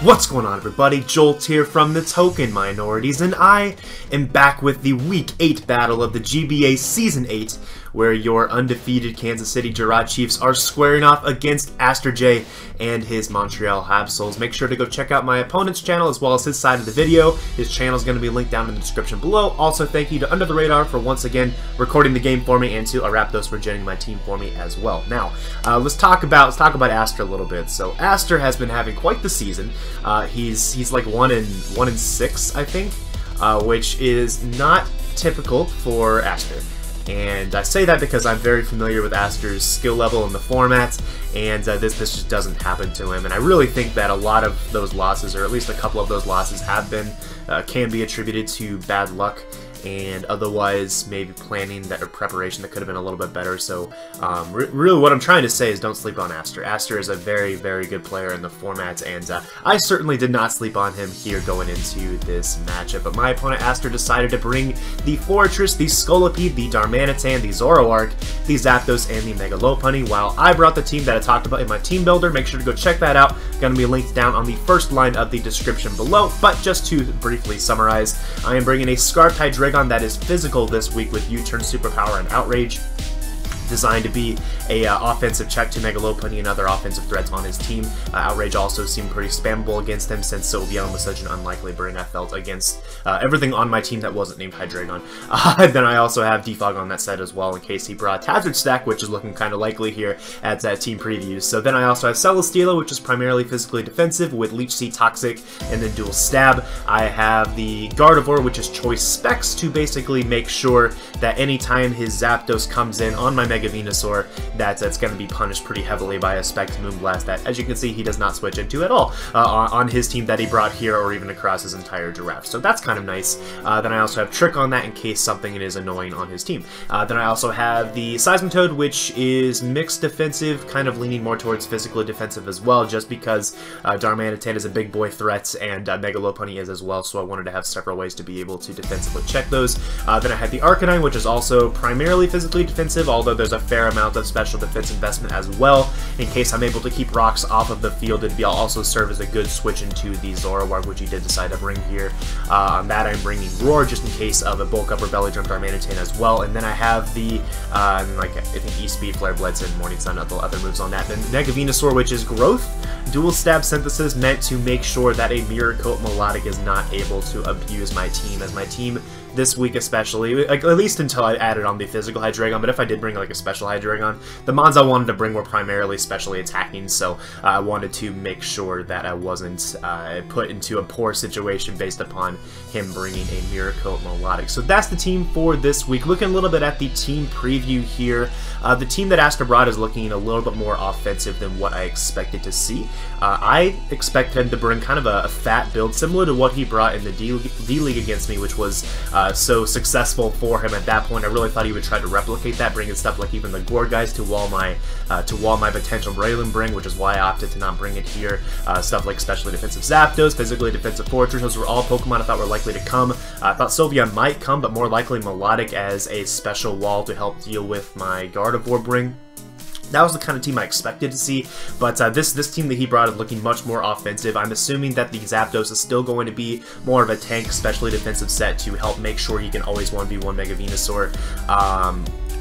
What's going on, everybody? Jolt here from TheTokenMinorities, and I am back with the Week 8 battle of the GBA Season 8, where your undefeated Kansas City Jirachiefs are squaring off against AsterJ and his Montreal Habsols. Make sure to go check out my opponent's channel as well as his side of the video. His channel is going to be linked down in the description below. Also, thank you to Under the Radar for once again recording the game for me, and to Raptos for joining my team for me as well. Now, let's talk about Aster a little bit. So Aster has been having quite the season. He's like 1 and 6, I think, which is not typical for Aster. And I say that because I'm very familiar with Aster's skill level in the format, and this just doesn't happen to him. And I really think that a lot of those losses, or at least a couple of those losses, have been can be attributed to bad luck, and otherwise maybe planning that or preparation that could have been a little bit better. So really what I'm trying to say is don't sleep on Aster. Aster is a very, very good player in the format, and I certainly did not sleep on him here going into this matchup. But my opponent Aster decided to bring the Fortress, the Scolipede, the Darmanitan, the Zoroark, the Zapdos, and the Megalopunny, while I brought the team that I talked about in my team builder. Make sure to go check that out. Going to be linked down on the first line of the description below. But just to briefly summarize, I am bringing a Scarf Hydreigon that is physical this week with U-Turn, Superpower, and Outrage, designed to be a offensive check to Megalopunny and other offensive threats on his team. Outrage also seemed pretty spammable against him, since Sylveon was such an unlikely bring, I felt, against everything on my team that wasn't named Hydreigon. Then I also have Defog on that set as well, in case he brought Hazard Stack, which is looking kind of likely here at team previews. So then I also have Celesteela, which is primarily physically defensive, with Leech Seed, Toxic, and then Dual Stab. I have the Gardevoir, which is Choice Specs, to basically make sure that anytime his Zapdos comes in on my Mega Venusaur, that's going to be punished pretty heavily by a Spec Moonblast that, as you can see, he does not switch into at all on his team that he brought here, or even across his entire Giraffe. So that's kind of nice. Then I also have Trick on that in case something is annoying on his team. Then I also have the Seismitoad, which is mixed defensive, kind of leaning more towards physically defensive as well, just because Darmanitan is a big boy threat, and Megalopunny is as well, so I wanted to have several ways to be able to defensively check those. Then I had the Arcanine, which is also primarily physically defensive, although there's a fair amount of special defense investment as well. In case I'm able to keep rocks off of the field, it'd also serve as a good switch into the Zoroark, which he did decide to bring here. On that, I'm bringing Roar, just in case of a Bulk Up or Belly Drum Darmanitan as well. And then I have the, I think E-Speed, Flare Blitz, and Morning Sun, other moves on that. Then Mega Venusaur, which is Growth, Dual Stab Synthesis, meant to make sure that a Mirror Coat Melodic is not able to abuse my team, as my team this week especially, at least until I added on the physical Hydreigon, but if I did bring like a special Hydreigon, the mons I wanted to bring were primarily specially attacking, so I wanted to make sure that I wasn't put into a poor situation based upon him bringing a Mirror Coat Melodic. So that's the team for this week. Looking a little bit at the team preview here, the team that Aster brought is looking a little bit more offensive than what I expected to see. I expected him to bring kind of a fat build, similar to what he brought in the D-League against me, which was so successful for him at that point. I really thought he would try to replicate that, bringing stuff like even the Gore guys to wall my potential Braylon bring, which is why I opted to not bring it here. Stuff like specially defensive Zapdos, physically defensive Fortress, those were all Pokemon I thought were likely to come. I thought Sylveon might come, but more likely Melodic as a special wall to help deal with my Gardevoir bring. That was the kind of team I expected to see, but this team that he brought is looking much more offensive. I'm assuming that the Zapdos is still going to be more of a tank, especially defensive set, to help make sure he can always 1v1 Mega Venusaur.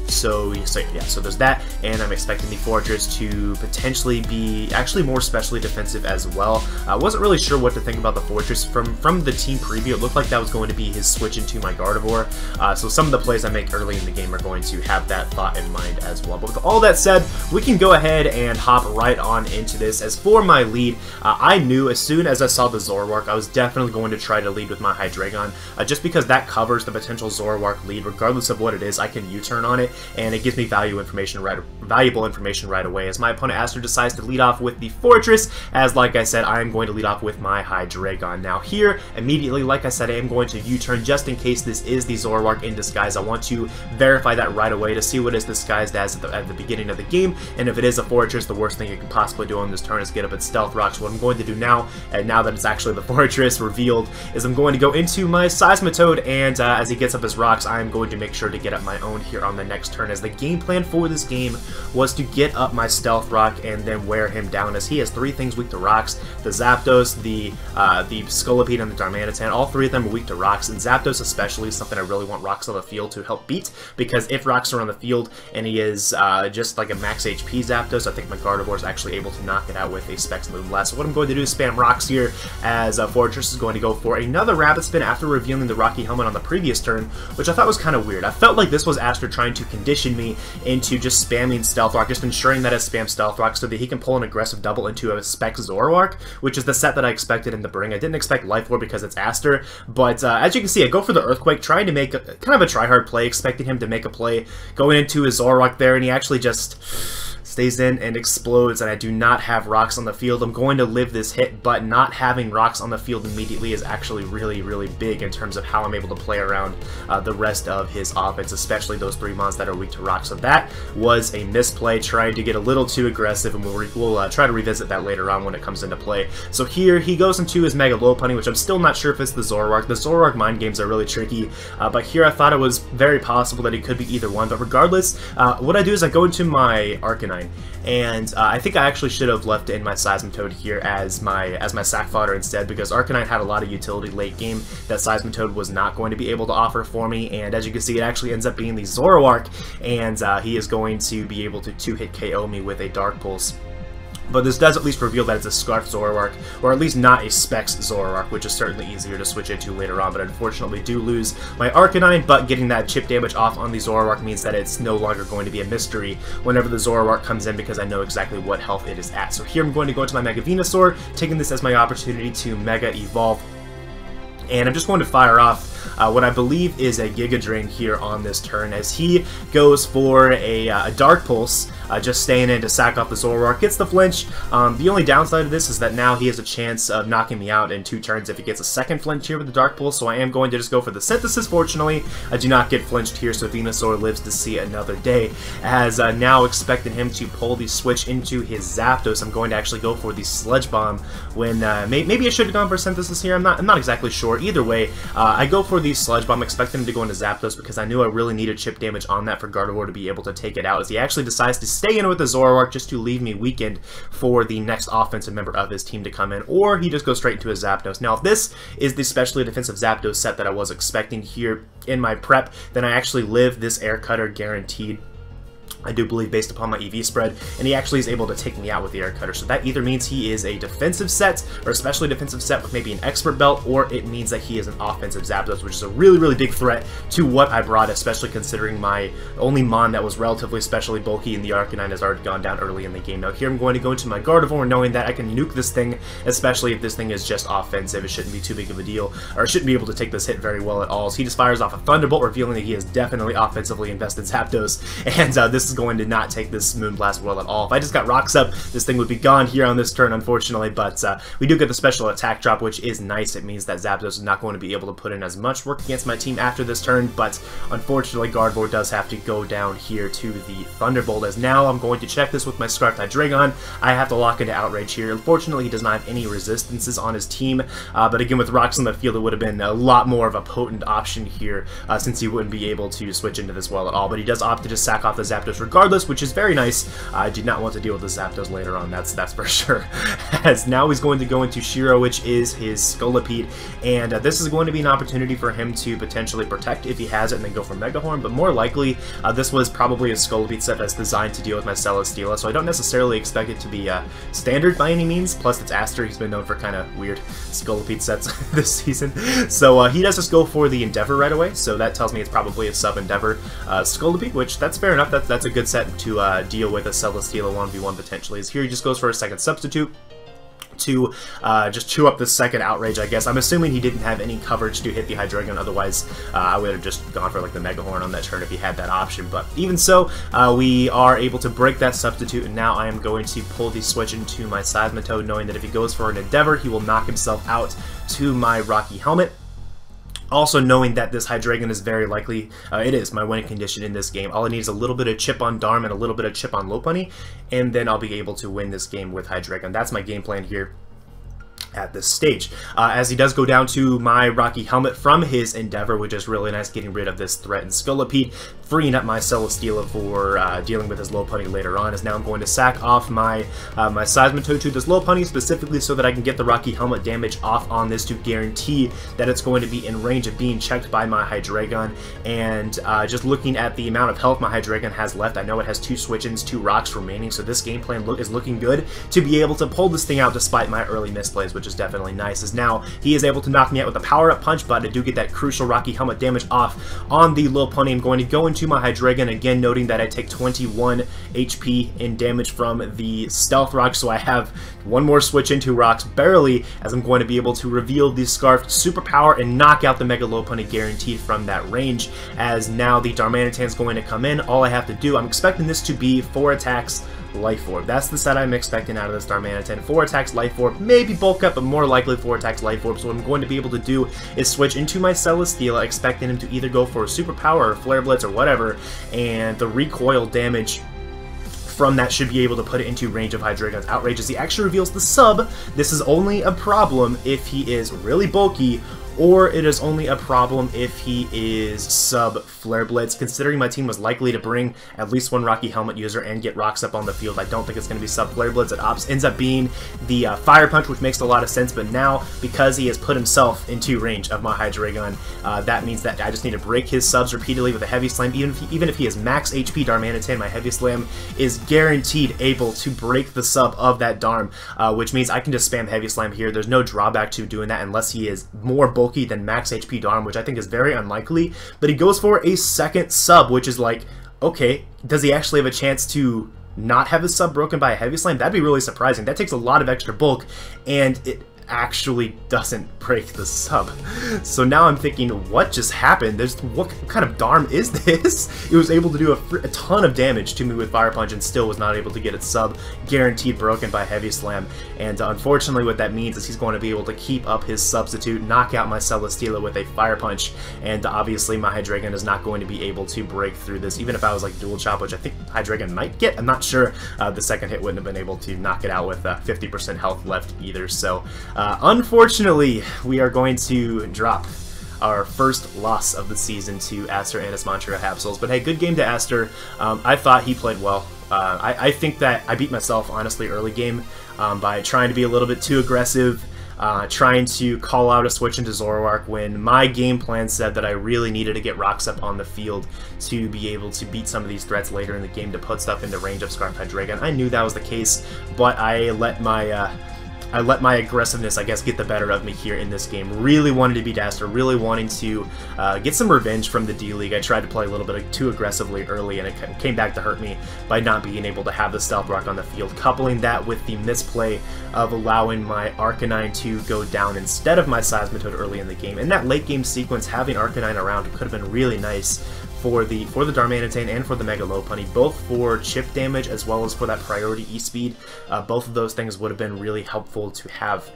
So there's that, and I'm expecting the Fortress to potentially be actually more specially defensive as well. I wasn't really sure what to think about the Fortress. From the team preview, it looked like that was going to be his switch into my Gardevoir, so some of the plays I make early in the game are going to have that thought in mind as well. But with all that said, we can go ahead and hop right on into this. As for my lead, I knew as soon as I saw the Zoroark, I was definitely going to try to lead with my Hydreigon, just because that covers the potential Zoroark lead. Regardless of what it is, I can U-turn on it, and it gives me valuable information right away, as my opponent Aster decides to lead off with the Fortress, as like I said, I am going to lead off with my Hydreigon. Now here, immediately, like I said, I am going to U-turn just in case this is the Zoroark in disguise. I want to verify that right away to see what it's disguised as at the beginning of the game, and if it is a Fortress, the worst thing you can possibly do on this turn is get up its Stealth Rock. So what I'm going to do now, and now that it's actually the Fortress revealed, is I'm going to go into my Seismitoad, and as he gets up his rocks, I am going to make sure to get up my own here on the next next turn, as the game plan for this game was to get up my Stealth Rock and then wear him down, as he has 3 things weak to rocks: the Zapdos, the Scolipede, and the Darmanitan. All 3 of them are weak to rocks, and Zapdos especially is something I really want rocks on the field to help beat, because if rocks are on the field and he is just like a max HP Zapdos, I think my Gardevoir is actually able to knock it out with a Specs Moonblast. So what I'm going to do is spam rocks here, as Fortress is going to go for another Rapid Spin after revealing the Rocky Helmet on the previous turn, which I thought was kind of weird. I felt like this was Aster trying to condition me into just spamming Stealth Rock, just ensuring that I spam Stealth Rock so that he can pull an aggressive double into a Specs Zoroark, which is the set that I expected in the Bring. I didn't expect Life Orb because it's Aster, but as you can see, I go for the Earthquake, trying to make kind of a try-hard play, expecting him to make a play going into his Zoroark there, and he actually just stays in and explodes, and I do not have rocks on the field. I'm going to live this hit, but not having rocks on the field immediately is actually really, really big in terms of how I'm able to play around the rest of his offense, especially those 3 mons that are weak to rocks. So that was a misplay, trying to get a little too aggressive, and we'll try to revisit that later on when it comes into play. So here he goes into his Mega Lopunny, which I'm still not sure if it's the Zoroark. The Zoroark mind games are really tricky, but here I thought it was very possible that it could be either one. But regardless, what I do is I go into my Arcanine, and I think I actually should have left in my Seismitoad here as my sack fodder instead, because Arcanine had a lot of utility late game that Seismitoad was not going to be able to offer for me, and as you can see, it actually ends up being the Zoroark, and he is going to be able to 2-hit KO me with a Dark Pulse. But this does at least reveal that it's a Scarf Zoroark, or at least not a Specs Zoroark, which is certainly easier to switch into later on. But unfortunately do lose my Arcanine, but getting that chip damage off on the Zoroark means that it's no longer going to be a mystery whenever the Zoroark comes in, because I know exactly what health it is at. So here I'm going to go into my Mega Venusaur, taking this as my opportunity to Mega Evolve. And I'm just going to fire off what I believe is a Giga Drain here on this turn, as he goes for a Dark Pulse, just staying in to sack off the Zoroark, gets the flinch. The only downside of this is that now he has a chance of knocking me out in 2 turns if he gets a second flinch here with the Dark Pulse, so I am going to just go for the Synthesis. Fortunately, I do not get flinched here, so Venusaur lives to see another day, as now expecting him to pull the switch into his Zapdos. I'm going to actually go for the Sludge Bomb when maybe I should have gone for Synthesis here. I'm not exactly sure. Either way, I go for the Sludge Bomb, expecting him to go into Zapdos because I knew I really needed chip damage on that for Gardevoir to be able to take it out, as he actually decides to stay in with the Zoroark just to leave me weakened for the next offensive member of his team to come in, or he just goes straight into his Zapdos. Now, if this is the specially defensive Zapdos set that I was expecting here in my prep, then I actually live this Air Cutter guaranteed, I do believe, based upon my EV spread, and he actually is able to take me out with the Air Cutter. So that either means he is a defensive set, or especially defensive set with maybe an Expert Belt, or it means that he is an offensive Zapdos, which is a really, really big threat to what I brought, especially considering my only Mon that was relatively specially bulky in the Arcanine has already gone down early in the game. Now here I'm going to go into my Gardevoir, knowing that I can nuke this thing, especially if this thing is just offensive. It shouldn't be too big of a deal, or it shouldn't be able to take this hit very well at all. So he just fires off a Thunderbolt, revealing that he is definitely offensively invested Zapdos, and this is going to not take this Moonblast well at all. If I just got rocks up, this thing would be gone here on this turn, unfortunately, but we do get the special attack drop, which is nice. It means that Zapdos is not going to be able to put in as much work against my team after this turn, but unfortunately Gardevoir does have to go down here to the Thunderbolt, as now I'm going to check this with my Scarf Hydreigon. I have to lock into Outrage here. Unfortunately, he does not have any resistances on his team, but again, with rocks on the field, it would have been a lot more of a potent option here, since he wouldn't be able to switch into this well at all, but he does opt to just sack off the Zapdos regardless, which is very nice. I did not want to deal with the Zapdos later on, that's for sure. As now he's going to go into Shiro, which is his Scolipede, and this is going to be an opportunity for him to potentially protect if he has it and then go for Mega Horn, but more likely this was probably a Scolipede set that's designed to deal with my Celesteela, so I don't necessarily expect it to be standard by any means. Plus it's Aster, he's been known for kind of weird Scolipede sets this season, so he does just go for the Endeavor right away, so that tells me it's probably a sub Endeavor Scolipede, which that's fair enough. That's a good set to deal with a Celesteela 1v1 potentially. Is here he just goes for a second substitute to just chew up the second Outrage, I guess. I'm assuming he didn't have any coverage to hit the Hydreigon, otherwise I would have just gone for like the Mega Horn on that turn if he had that option, but even so, we are able to break that substitute, and now I am going to pull the switch into my Seismitoad, knowing that if he goes for an Endeavor, he will knock himself out to my Rocky Helmet. Also knowing that this Hydreigon is very likely, it is my winning condition in this game. All I need is a little bit of chip on Darm and a little bit of chip on Lopunny, and then I'll be able to win this game with Hydreigon. That's my game plan here. at this stage, as he does go down to my Rocky Helmet from his Endeavor, which is really nice, getting rid of this threatened Scolipede, freeing up my Celesteela for dealing with his Lopunny later on, as now I'm going to sack off my my Seismitoad to this Lopunny, specifically so that I can get the Rocky Helmet damage off on this to guarantee that it's going to be in range of being checked by my Hydreigon. And just looking at the amount of health my Hydreigon has left, I know it has 2 Switch-ins, 2 Rocks remaining, so this game plan is looking good to be able to pull this thing out despite my early misplays, which is definitely nice, as now he is able to knock me out with a power-up punch, but I do get that crucial Rocky Helmet damage off on the Lopunny. I'm going to go into my Hydreigon, again noting that I take 21 HP in damage from the Stealth Rock, so I have 1 more switch into Rocks, barely, as I'm going to be able to reveal the Scarfed Superpower and knock out the Mega Lopunny guaranteed from that range, as now the Darmanitan is going to come in. All I have to do, I'm expecting this to be 4 attacks, Life Orb. That's the set I'm expecting out of this Darmanitan. 4 attacks, Life Orb, maybe Bulk Up, but more likely 4 attacks, Life Orb. So what I'm going to be able to do is switch into my Celesteela, expecting him to either go for a Superpower or Flare Blitz or whatever, and the recoil damage from that should be able to put it into range of Hydreigon's Outrage, as he actually reveals the sub. This is only a problem if he is really bulky, or it is only a problem if he is sub Flare Blitz. Considering my team was likely to bring at least 1 Rocky Helmet user and get Rocks up on the field, I don't think it's going to be sub Flare Blitz. It ends up being the Fire Punch, which makes a lot of sense, but now, because he has put himself into range of my Hydreigon, that means that I just need to break his subs repeatedly with a Heavy Slam. Even if he is max HP Darmanitan, my Heavy Slam is guaranteed able to break the sub of that Darm, which means I can just spam Heavy Slam here. There's no drawback to doing that unless he is more bulky than max HP Darm, which I think is very unlikely, but he goes for a second sub, which is like, okay, does he actually have a chance to not have his sub broken by a Heavy Slam? That'd be really surprising. That takes a lot of extra bulk, and it actually doesn't break the sub. So now I'm thinking, what just happened? What kind of Darm is this? It was able to do a ton of damage to me with Fire Punch and still was not able to get its sub guaranteed broken by Heavy Slam. And unfortunately what that means is he's going to be able to keep up his substitute, knock out my Celesteela with a Fire Punch, and obviously my Hydreigon is not going to be able to break through this, even if I was like Dual Chop, which I think Hydreigon might get. I'm not sure. The second hit wouldn't have been able to knock it out with 50% health left either. So unfortunately, we are going to drop our first loss of the season to Aster and his Montreal Habsols. But hey, good game to Aster. I thought he played well. I think that I beat myself, honestly, early game by trying to be a little bit too aggressive, trying to call out a switch into Zoroark when my game plan said that I really needed to get Rocks up on the field to be able to beat some of these threats later in the game to put stuff into range of Scarf Hydreigon. I knew that was the case, but I let my aggressiveness, I guess, get the better of me here in this game. Really wanted to beat Aster, really wanting to get some revenge from the D-League. I tried to play a little bit too aggressively early, and it came back to hurt me by not being able to have the Stealth Rock on the field. Coupling that with the misplay of allowing my Arcanine to go down instead of my Seismitoad early in the game. In that late game sequence, having Arcanine around could have been really nice for the Darmanitan and for the Mega Lopunny, both for chip damage as well as for that priority E-Speed. Both of those things would have been really helpful to have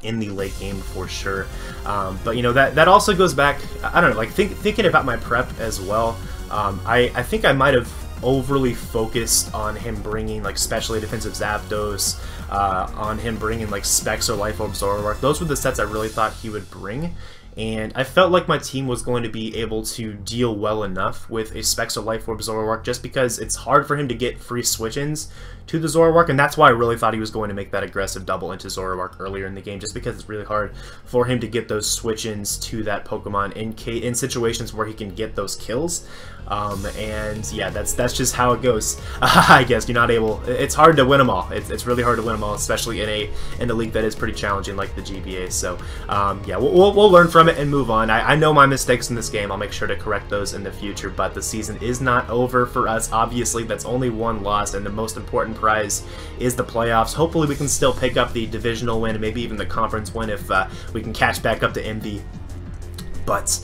in the late game for sure. But you know, that also goes back, I don't know, like thinking about my prep as well. I think I might have overly focused on him bringing like specially defensive Zapdos, on him bringing like Specs or Life Orb Zoroark. Those were the sets I really thought he would bring. And I felt like my team was going to be able to deal well enough with a Specs or Life Orb Zoroark, just because it's hard for him to get free switch-ins to the Zoroark, and that's why I really thought he was going to make that aggressive double into Zoroark earlier in the game, just because it's really hard for him to get those switch-ins to that Pokemon in situations where he can get those kills. And yeah, that's just how it goes. I guess you're not able. It's hard to win them all. It's really hard to win them all, especially in a league that is pretty challenging like the GBA. So yeah, we'll learn from it and move on. I know my mistakes in this game. I'll make sure to correct those in the future. But the season is not over for us. Obviously, that's only one loss, and the most important prize is the playoffs. Hopefully, we can still pick up the divisional win and maybe even the conference win if we can catch back up to MD. But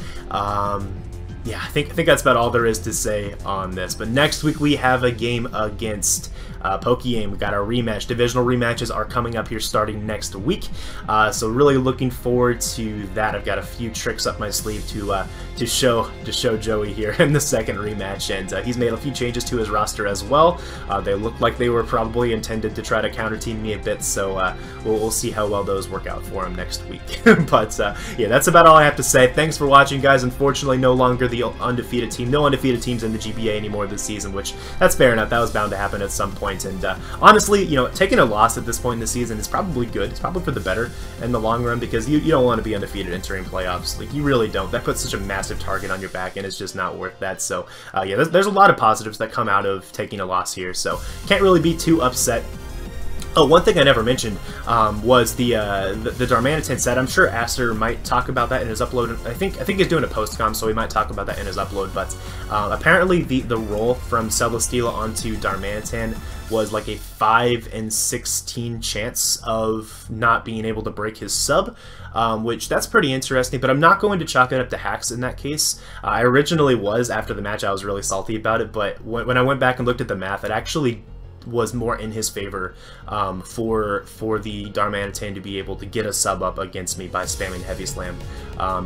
yeah, I think that's about all there is to say on this. But next week we have a game against Postgame. We got our rematch. Divisional rematches are coming up here starting next week. So really looking forward to that. I've got a few tricks up my sleeve to show Joey here in the second rematch, and he's made a few changes to his roster as well. They look like they were probably intended to try to counter team me a bit. So we'll see how well those work out for him next week. But yeah, that's about all I have to say. Thanks for watching, guys. Unfortunately, no longer the undefeated team. No undefeated teams in the GBA anymore this season, which that's fair enough. That was bound to happen at some point. And honestly, you know, taking a loss at this point in the season is probably good. It's probably for the better in the long run, because you don't want to be undefeated entering playoffs. Like, you really don't. That puts such a massive target on your back, and it's just not worth that. So yeah, there's a lot of positives that come out of taking a loss here. So can't really be too upset. Oh, one thing I never mentioned was the Darmanitan set. I'm sure Aster might talk about that in his upload. I think he's doing a Postgame, so he might talk about that in his upload. But apparently the roll from Celesteela onto Darmanitan was like a 5 in 16 chance of not being able to break his sub, which that's pretty interesting. But I'm not going to chalk it up to hacks in that case. I originally was. After the match, I was really salty about it. But when I went back and looked at the math, it actually was more in his favor for the Darmanitan to be able to get a sub up against me by spamming Heavy Slam,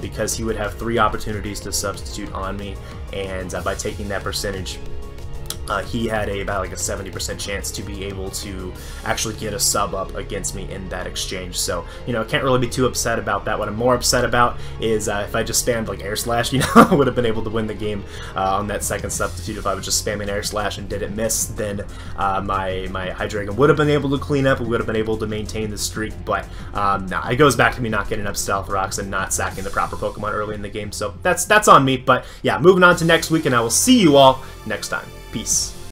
because he would have 3 opportunities to substitute on me, and by taking that percentage, he had about like a 70% chance to be able to actually get a sub up against me in that exchange. So, you know, can't really be too upset about that. What I'm more upset about is if I just spammed like Air Slash, you know, I would have been able to win the game on that second substitute. If I was just spamming Air Slash and didn't miss, then my Hydreigon would have been able to clean up, and would have been able to maintain the streak. But nah, it goes back to me not getting up Stealth Rocks and not sacking the proper Pokemon early in the game. So that's on me. But yeah, moving on to next week, and I will see you all next time. Peace.